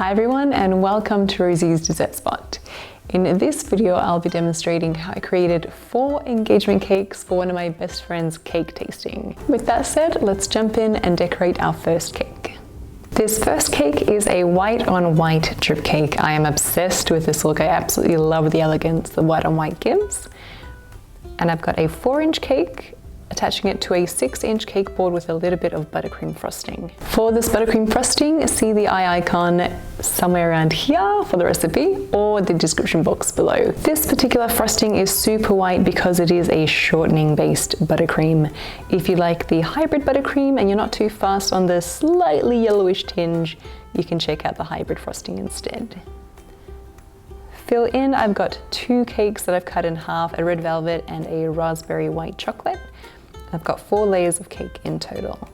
Hi everyone and welcome to Rosie's Dessert Spot. In this video I'll be demonstrating how I created 4 engagement cakes for one of my best friend's cake tasting. With that said, let's jump in and decorate our first cake. This first cake is a white on white drip cake. I am obsessed with this look. I absolutely love the elegance the white on white gives. And I've got a 4-inch cake, attaching it to a 6-inch cake board with a little bit of buttercream frosting. For this buttercream frosting, see the eye icon somewhere around here for the recipe or the description box below. This particular frosting is super white because it is a shortening based buttercream. If you like the hybrid buttercream and you're not too fast on the slightly yellowish tinge, you can check out the hybrid frosting instead. Fill in, I've got 2 cakes that I've cut in half, a red velvet and a raspberry white chocolate. I've got 4 layers of cake in total.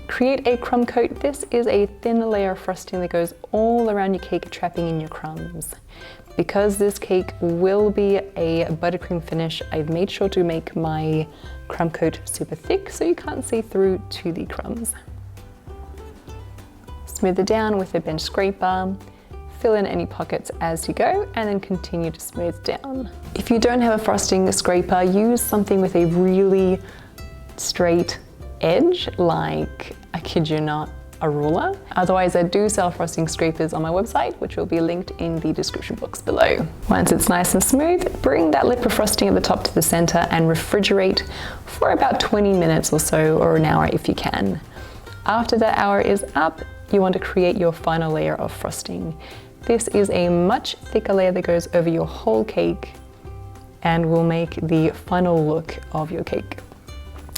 Create a crumb coat. This is a thin layer of frosting that goes all around your cake, trapping in your crumbs. Because this cake will be a buttercream finish, I've made sure to make my crumb coat super thick so you can't see through to the crumbs. Smooth it down with a bench scraper. Fill in any pockets as you go and then continue to smooth down. If you don't have a frosting scraper, use something with a really straight edge, like, I kid you not, a ruler. Otherwise, I do sell frosting scrapers on my website, which will be linked in the description box below. Once it's nice and smooth, bring that lip of frosting at the top to the center and refrigerate for about 20 minutes or so, or an hour if you can. After that hour is up, you want to create your final layer of frosting. This is a much thicker layer that goes over your whole cake and will make the final look of your cake.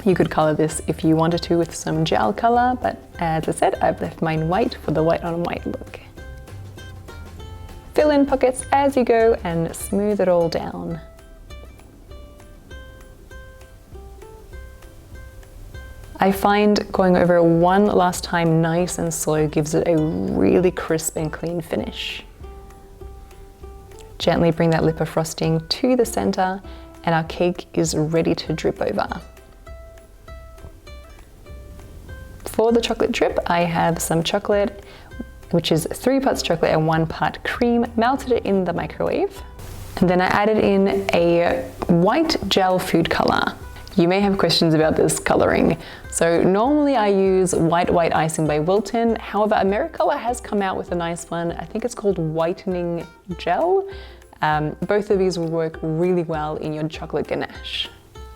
You could color this if you wanted to with some gel color, but as I said, I've left mine white for the white on white look. Fill in pockets as you go and smooth it all down. I find going over one last time nice and slow gives it a really crisp and clean finish. Gently bring that lip of frosting to the center and our cake is ready to drip over. For the chocolate drip, I have some chocolate, which is 3 parts chocolate and 1 part cream, melted it in the microwave. And then I added in a white gel food color. You may have questions about this coloring. So normally I use white icing by Wilton. However, Americolor has come out with a nice one. I think it's called whitening gel. Both of these will work really well in your chocolate ganache.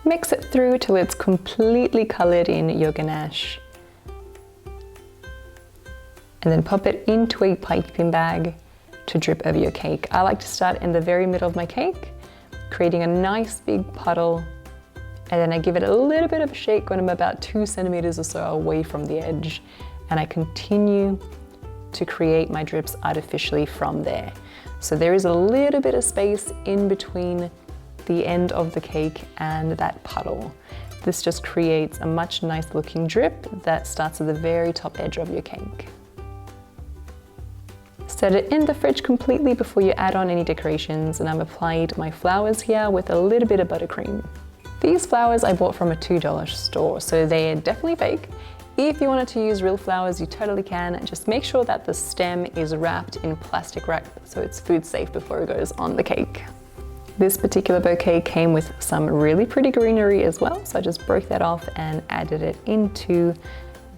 Mix it through till it's completely colored in your ganache. And then pop it into a piping bag to drip over your cake. I like to start in the very middle of my cake, creating a nice big puddle. And then I give it a little bit of a shake when I'm about 2 centimeters or so away from the edge. And I continue to create my drips artificially from there. So there is a little bit of space in between the end of the cake and that puddle. This just creates a much nice looking drip that starts at the very top edge of your cake. Set it in the fridge completely before you add on any decorations, and I've applied my flowers here with a little bit of buttercream. These flowers I bought from a $2 store, so they're definitely fake. If you wanted to use real flowers, you totally can. Just make sure that the stem is wrapped in plastic wrap so it's food safe before it goes on the cake. This particular bouquet came with some really pretty greenery as well, so I just broke that off and added it into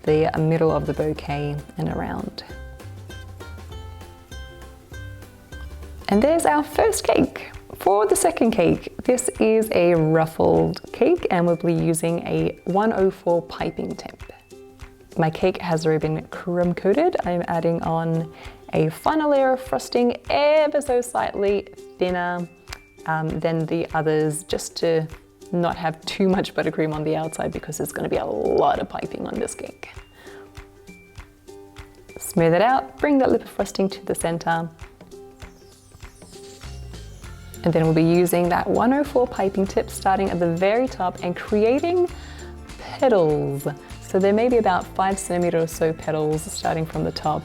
the middle of the bouquet and around. And there's our first cake. For the second cake, this is a ruffled cake and we'll be using a 104 piping tip. My cake has already been crumb coated. I'm adding on a final layer of frosting ever so slightly thinner than the others, just to not have too much buttercream on the outside because there's going to be a lot of piping on this cake. Smooth it out, bring that lip of frosting to the center. And then we'll be using that 104 piping tip starting at the very top and creating petals. So there may be about 5 centimeters or so petals starting from the top.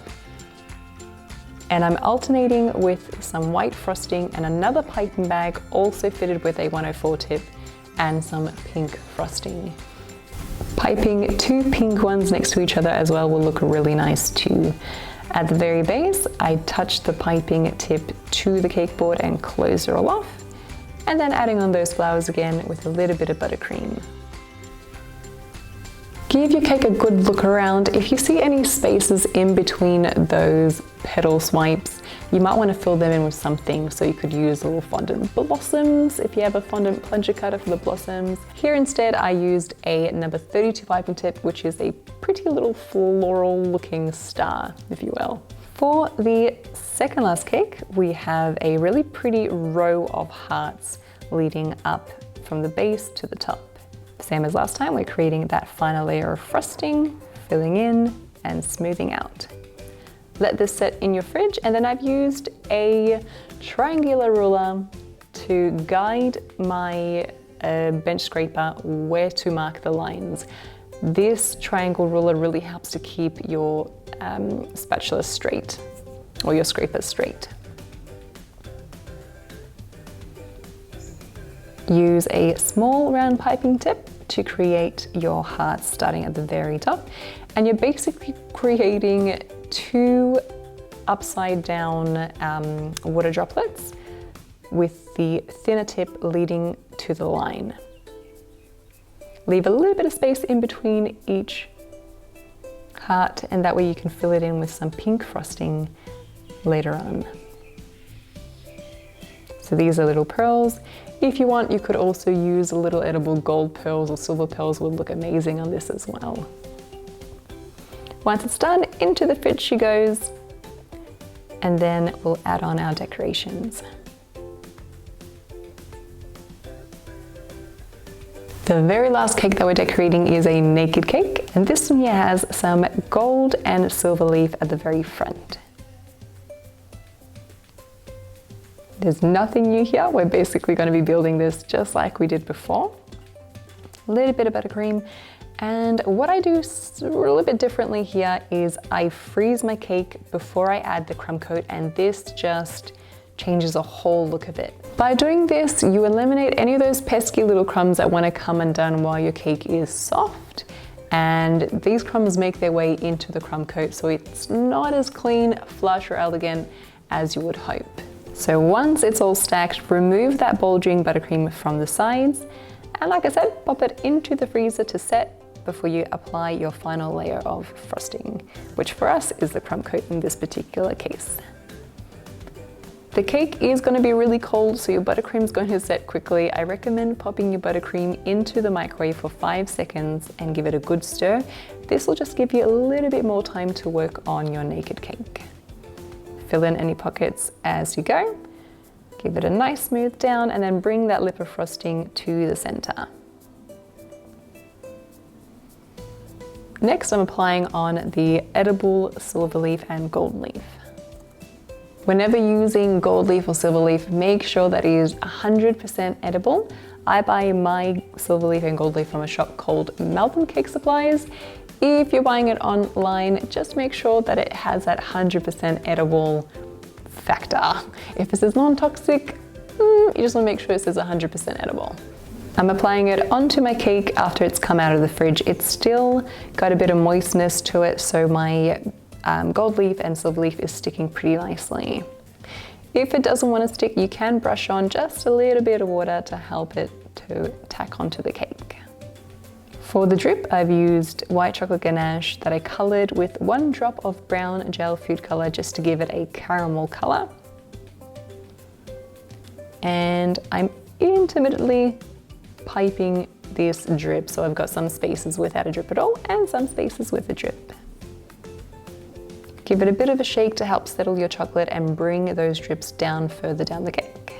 And I'm alternating with some white frosting and another piping bag also fitted with a 104 tip and some pink frosting. Piping 2 pink ones next to each other as well will look really nice too. At the very base, I touch the piping tip to the cake board and close it all off, and then adding on those flowers again with a little bit of buttercream. Give your cake a good look around. If you see any spaces in between those petal swipes, you might want to fill them in with something, so you could use little fondant blossoms if you have a fondant plunger cutter for the blossoms. Here instead I used a number 32 piping tip, which is a pretty little floral looking star, if you will. For the second last cake, we have a really pretty row of hearts leading up from the base to the top. Same as last time, we're creating that final layer of frosting, filling in and smoothing out. Let this set in your fridge, and then I've used a triangular ruler to guide my bench scraper where to mark the lines. This triangle ruler really helps to keep your spatula straight, or your scraper straight. Use a small round piping tip to create your hearts starting at the very top, and you're basically creating two upside down water droplets with the thinner tip leading to the line. Leave a little bit of space in between each heart, and that way you can fill it in with some pink frosting later on. So these are little pearls. If you want, you could also use little edible gold pearls or silver pearls, would look amazing on this as well. Once it's done, into the fridge she goes, and then we'll add on our decorations. The very last cake that we're decorating is a naked cake, and this one here has some gold and silver leaf at the very front. There's nothing new here. We're basically going to be building this just like we did before. A little bit of buttercream. And what I do a little bit differently here is I freeze my cake before I add the crumb coat, and this just changes the whole look of it. By doing this, you eliminate any of those pesky little crumbs that want to come undone while your cake is soft. And these crumbs make their way into the crumb coat, so it's not as clean, flush, or elegant as you would hope. So once it's all stacked, remove that bulging buttercream from the sides, and like I said, pop it into the freezer to set before you apply your final layer of frosting, which for us is the crumb coat in this particular case. The cake is going to be really cold, so your buttercream is going to set quickly. I recommend popping your buttercream into the microwave for 5 seconds and give it a good stir. This will just give you a little bit more time to work on your naked cake. Fill in any pockets as you go. Give it a nice smooth down, and then bring that lip of frosting to the center. Next, I'm applying on the edible silver leaf and gold leaf. Whenever using gold leaf or silver leaf, make sure that it is 100% edible. I buy my silver leaf and gold leaf from a shop called Melbourne Cake Supplies. If you're buying it online, just make sure that it has that 100% edible factor. If it says non-toxic, you just want to make sure it says 100% edible. I'm applying it onto my cake after it's come out of the fridge. It's still got a bit of moistness to it, so my gold leaf and silver leaf is sticking pretty nicely. If it doesn't want to stick, you can brush on just a little bit of water to help it to tack onto the cake. For the drip, I've used white chocolate ganache that I colored with 1 drop of brown gel food color just to give it a caramel color. And I'm intermittently piping this drip, so I've got some spaces without a drip at all and some spaces with a drip. Give it a bit of a shake to help settle your chocolate and bring those drips down further down the cake.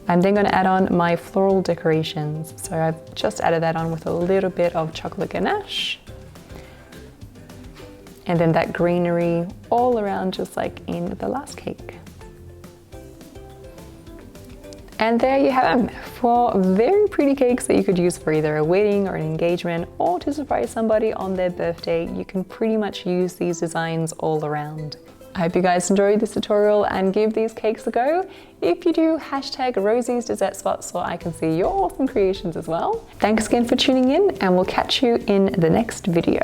I'm then going to add on my floral decorations. So I've just added that on with a little bit of chocolate ganache. And then that greenery all around, just like in the last cake. And there you have them, 4 very pretty cakes that you could use for either a wedding or an engagement, or to surprise somebody on their birthday. You can pretty much use these designs all around. I hope you guys enjoyed this tutorial and give these cakes a go. If you do, hashtag Rosie's Dessert Spot so I can see your awesome creations as well. Thanks again for tuning in, and we'll catch you in the next video.